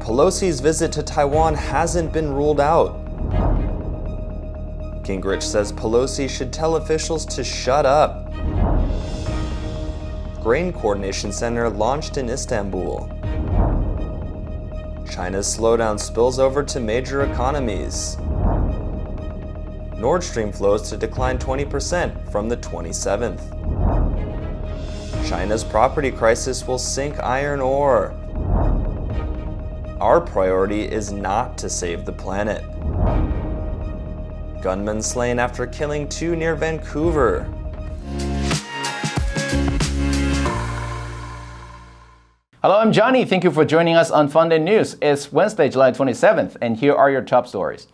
Pelosi's visit to Taiwan hasn't been ruled out. Gingrich says Pelosi should tell officials to shut up. Grain Coordination Center launched in Istanbul. China's slowdown spills over to major economies. Nord Stream flows to decline 20% from the 27th. China's property crisis will sink iron ore. Our priority is not to save the planet. Gunman slain after killing 2 near Vancouver. Hello, I'm Johnny. Thank you for joining us on FUNDAY News. It's Wednesday, July 27th, and here are your top stories.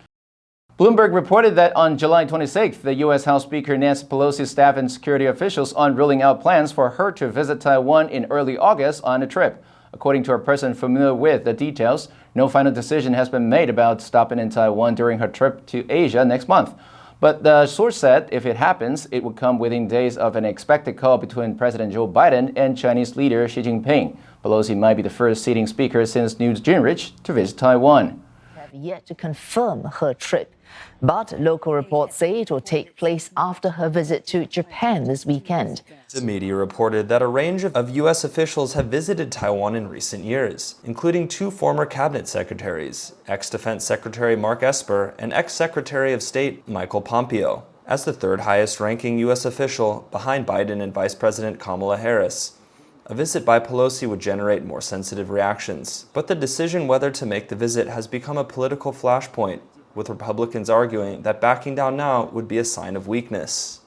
Bloomberg reported that on July 26th, the U.S. House Speaker Nancy Pelosi's staff and security officials on ruling out plans for her to visit Taiwan in early August on a trip. According to a person familiar with the details, no final decision has been made about stopping in Taiwan during her trip to Asia next month. But the source said if it happens, it would come within days of an expected call between President Joe Biden and Chinese leader Xi Jinping. Pelosi might be the first sitting speaker since Newt Gingrich to visit Taiwan. Have yet to confirm her trip, but local reports say it will take place after her visit to Japan this weekend. The media reported that a range of U.S. officials have visited Taiwan in recent years, including 2 former cabinet secretaries, ex-Defense Secretary Mark Esper and ex-Secretary of State Michael Pompeo, as the 3rd highest-ranking U.S. official behind Biden and Vice President Kamala Harris. A visit by Pelosi would generate more sensitive reactions, but the decision whether to make the visit has become a political flashpoint, with Republicans arguing that backing down now would be a sign of weakness.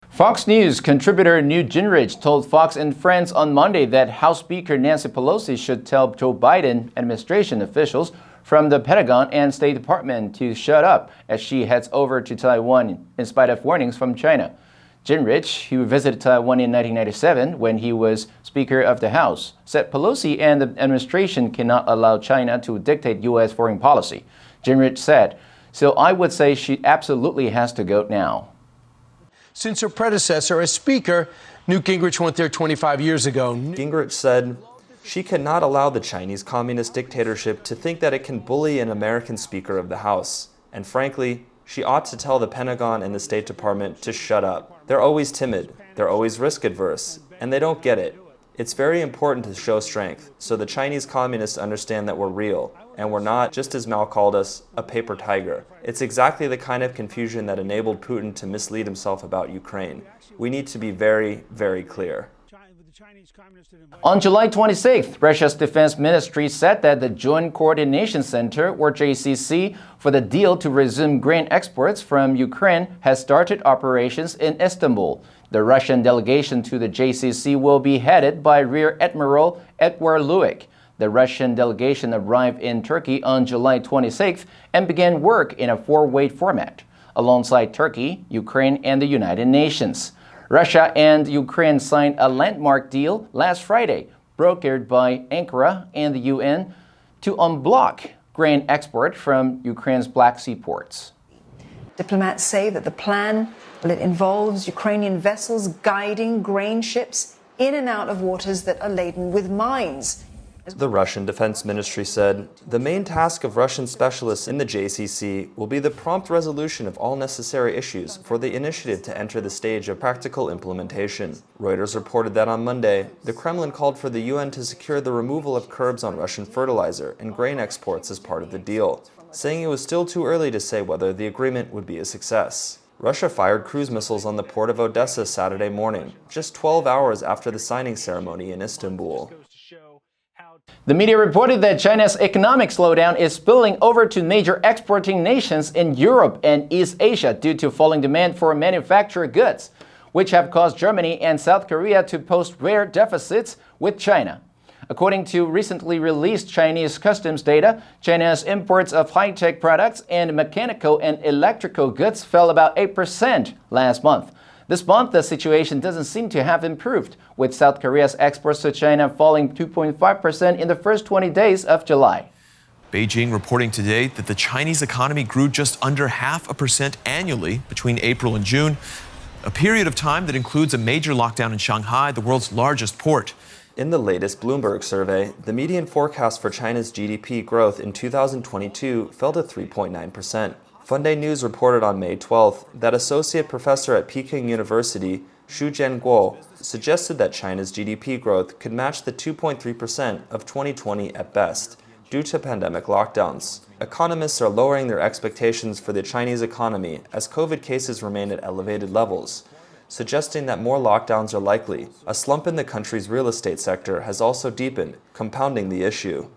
Fox News contributor Newt Gingrich told Fox and Friends on Monday that House Speaker Nancy Pelosi should tell Joe Biden administration officials from the Pentagon and State Department to shut up as she heads over to Taiwan in spite of warnings from China. Gingrich, who visited Taiwan in 1997 when he was Speaker of the House, said Pelosi and the administration cannot allow China to dictate U.S. foreign policy. Gingrich said, "So I would say she absolutely has to go now." Since her predecessor as Speaker, Newt Gingrich went there 25 years ago. Gingrich said, "She cannot allow the Chinese communist dictatorship to think that it can bully an American Speaker of the House. And frankly, she ought to tell the Pentagon and the State Department to shut up. They're always timid, they're always risk-adverse, and they don't get it. It's very important to show strength, so the Chinese communists understand that we're real, and we're not, just as Mao called us, a paper tiger. It's exactly the kind of confusion that enabled Putin to mislead himself about Ukraine. We need to be very, very clear." On July 26th, Russia's defense ministry said that the Joint Coordination Center, or JCC, for the deal to resume grain exports from Ukraine has started operations in Istanbul. The Russian delegation to the JCC will be headed by Rear Admiral Edward Luik. The Russian delegation arrived in Turkey on July 26th and began work in a 4-way format, alongside Turkey, Ukraine, and the United Nations. Russia and Ukraine signed a landmark deal last Friday, brokered by Ankara and the UN, to unblock grain export from Ukraine's Black Sea ports. Diplomats say that the plan, it involves Ukrainian vessels guiding grain ships in and out of waters that are laden with mines. The Russian Defense Ministry said, "The main task of Russian specialists in the JCC will be the prompt resolution of all necessary issues for the initiative to enter the stage of practical implementation." Reuters reported that on Monday, the Kremlin called for the UN to secure the removal of curbs on Russian fertilizer and grain exports as part of the deal, saying it was still too early to say whether the agreement would be a success. Russia fired cruise missiles on the port of Odessa Saturday morning, just 12 hours after the signing ceremony in Istanbul. The media reported that China's economic slowdown is spilling over to major exporting nations in Europe and East Asia due to falling demand for manufactured goods, which have caused Germany and South Korea to post rare deficits with China. According to recently released Chinese customs data, China's imports of high-tech products and mechanical and electrical goods fell about 8% last month. This month, the situation doesn't seem to have improved, with South Korea's exports to China falling 2.5% in the first 20 days of July. Beijing reporting today that the Chinese economy grew just under 0.5% annually between April and June, a period of time that includes a major lockdown in Shanghai, the world's largest port. In the latest Bloomberg survey, the median forecast for China's GDP growth in 2022 fell to 3.9%. FUNDAY News reported on May 12th that Associate Professor at Peking University, Xu Jianguo, suggested that China's GDP growth could match the 2.3% of 2020 at best, due to pandemic lockdowns. Economists are lowering their expectations for the Chinese economy as COVID cases remain at elevated levels, suggesting that more lockdowns are likely. A slump in the country's real estate sector has also deepened, compounding the issue.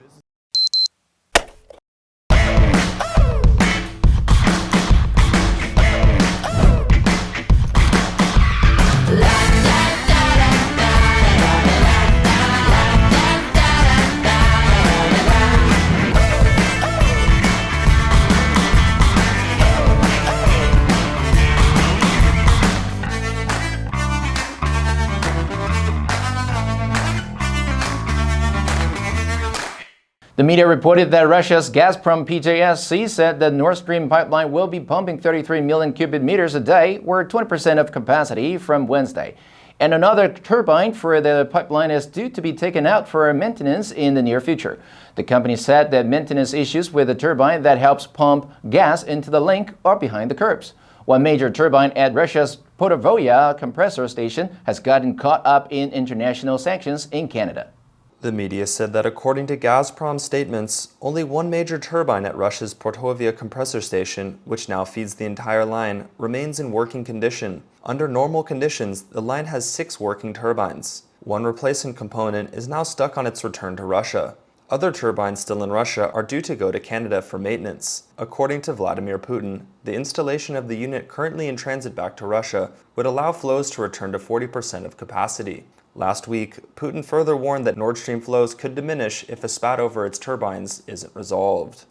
The media reported that Russia's Gazprom PJSC said the Nord Stream pipeline will be pumping 33 million cubic meters a day, or 20% of capacity, from Wednesday. And another turbine for the pipeline is due to be taken out for maintenance in the near future. The company said that maintenance issues with the turbine that helps pump gas into the link are behind the curbs. One major turbine at Russia's Potovoya compressor station has gotten caught up in international sanctions in Canada. The media said that according to Gazprom's statements, only one major turbine at Russia's Portovaya compressor station, which now feeds the entire line, remains in working condition. Under normal conditions, the line has 6 working turbines. One replacement component is now stuck on its return to Russia. Other turbines still in Russia are due to go to Canada for maintenance. According to Vladimir Putin, the installation of the unit currently in transit back to Russia would allow flows to return to 40% of capacity. Last week, Putin further warned that Nord Stream flows could diminish if a spat over its turbines isn't resolved.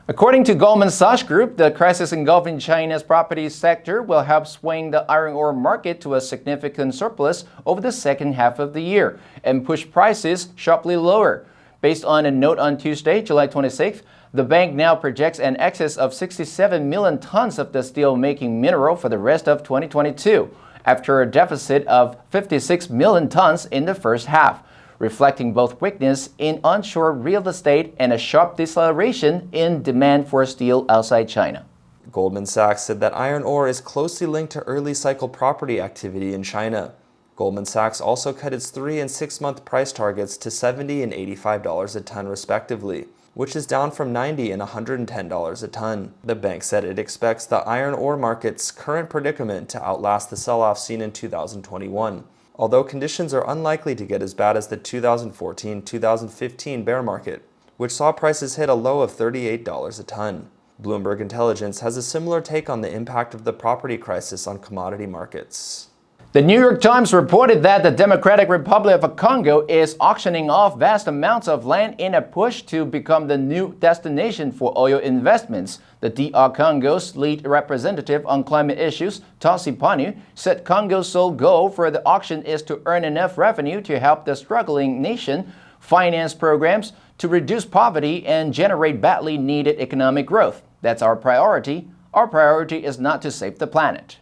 According to Goldman Sachs Group, the crisis engulfing China's property sector will help swing the iron ore market to a significant surplus over the second half of the year and push prices sharply lower. Based on a note on Tuesday, July 26th, the bank now projects an excess of 67 million tons of the steel-making mineral for the rest of 2022. After a deficit of 56 million tons in the first half, reflecting both weakness in onshore real estate and a sharp deceleration in demand for steel outside China. Goldman Sachs said that iron ore is closely linked to early cycle property activity in China. Goldman Sachs also cut its 3- and 6-month price targets to $70 and $85 a ton respectively, which is down from $90 and $110 a ton. The bank said it expects the iron ore market's current predicament to outlast the sell-off seen in 2021, although conditions are unlikely to get as bad as the 2014-2015 bear market, which saw prices hit a low of $38 a ton. Bloomberg Intelligence has a similar take on the impact of the property crisis on commodity markets. The New York Times reported that the Democratic Republic of Congo is auctioning off vast amounts of land in a push to become the new destination for oil investments. The DR Congo's lead representative on climate issues, Tossi Panu, said Congo's sole goal for the auction is to earn enough revenue to help the struggling nation finance programs to reduce poverty and generate badly needed economic growth. That's our priority. Our priority is not to save the planet.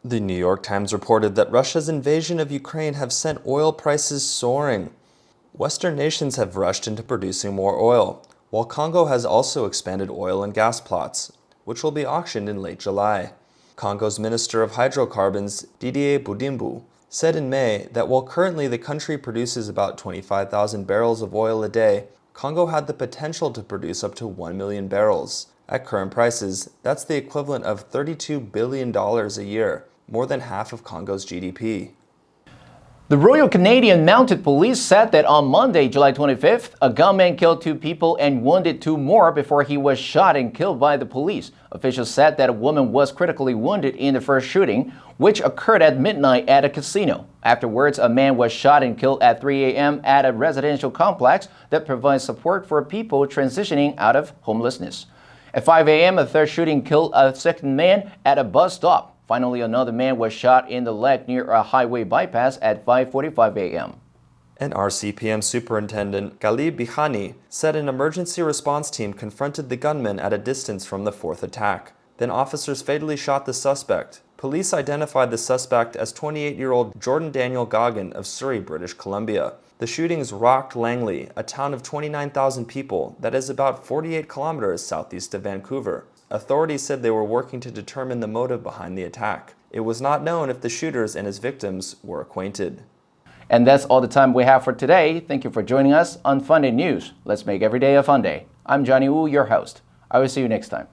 The New York Times reported that Russia's invasion of Ukraine have sent oil prices soaring. Western nations have rushed into producing more oil, while Congo has also expanded oil and gas plots, which will be auctioned in late July. Congo's Minister of Hydrocarbons, Didier Budimbu, said in May that while currently the country produces about 25,000 barrels of oil a day, Congo had the potential to produce up to 1 million barrels. At current prices, that's the equivalent of $32 billion a year, more than half of Congo's GDP. The Royal Canadian Mounted Police said that on Monday, July 25th, a gunman killed 2 people and wounded 2 more before he was shot and killed by the police. Officials said that a woman was critically wounded in the first shooting, which occurred at midnight at a casino. Afterwards, a man was shot and killed at 3 a.m. at a residential complex that provides support for people transitioning out of homelessness. At 5 a.m., a third shooting killed a second man at a bus stop. Finally, another man was shot in the leg near a highway bypass at 5:45 a.m. An RCPM superintendent, Galib Bihani, said an emergency response team confronted the gunman at a distance from the 4th attack. Then officers fatally shot the suspect. Police identified the suspect as 28-year-old Jordan Daniel Goggin of Surrey, British Columbia. The shootings rocked Langley, a town of 29,000 people that is about 48 kilometers southeast of Vancouver. Authorities said they were working to determine the motive behind the attack. It was not known if the shooters and his victims were acquainted. And that's all the time we have for today. Thank you for joining us on FUNDAY News. Let's make every day a fun day. I'm Johnny Wu, your host. I will see you next time.